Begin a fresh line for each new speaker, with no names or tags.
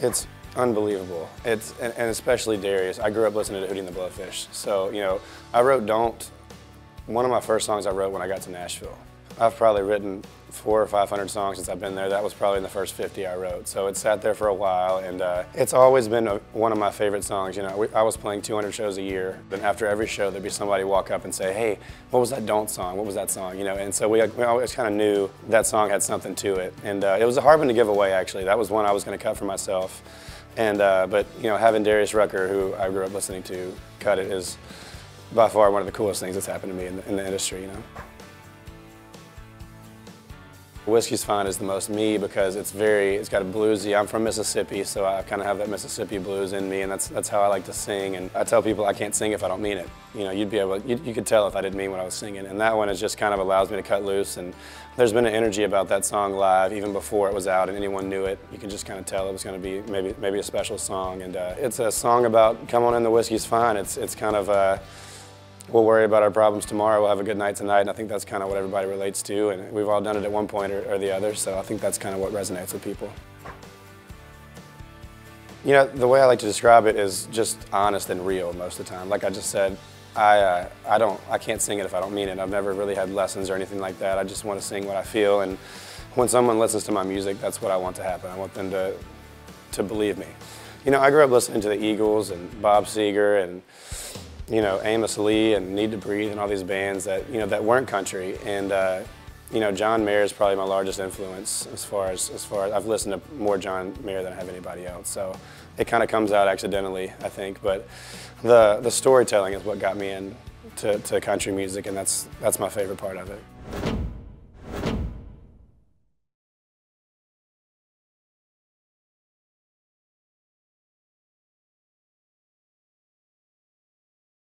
It's unbelievable. And especially Darius. I grew up listening to Hootie and the Blowfish. So, you know, I wrote Don't, one of my first songs I wrote when I got to Nashville. I've probably written 400 or 500 songs since I've been there. That was probably in the first 50 I wrote. So it sat there for a while, and it's always been one of my favorite songs. You know, I was playing 200 shows a year, and after every show there'd be somebody walk up and say, "Hey, what was that Don't song? What was that song?" You know, and so we always kind of knew that song had something to it, and it was a hard one to give away. Actually, that was one I was going to cut for myself, and but you know, having Darius Rucker, who I grew up listening to, cut it is by far one of the coolest things that's happened to me in the industry. You know. Whiskey's Fine is the most me because it's got a bluesy. I'm from Mississippi, so I kind of have that Mississippi blues in me, and that's how I like to sing. And I tell people I can't sing if I don't mean it. You know, you could tell if I didn't mean what I was singing. And that one is just kind of allows me to cut loose. And there's been an energy about that song live even before it was out, and anyone knew it. You can just kind of tell it was going to be maybe a special song. And it's a song about come on in, the whiskey's fine. It's kind of. We'll worry about our problems tomorrow, we'll have a good night tonight, and I think that's kind of what everybody relates to, and we've all done it at one point or the other, so I think that's kind of what resonates with people. You know, the way I like to describe it is just honest and real most of the time. Like I just said, I can't sing it if I don't mean it. I've never really had lessons or anything like that. I just want to sing what I feel, and when someone listens to my music, that's what I want to happen. I want them to believe me. You know, I grew up listening to the Eagles and Bob Seger and you know, Amos Lee and Need to Breathe and all these bands that, you know, that weren't country. And, you know, John Mayer is probably my largest influence as far as I've listened to more John Mayer than I have anybody else. So it kind of comes out accidentally, I think. But the storytelling is what got me into country music, and that's my favorite part of it.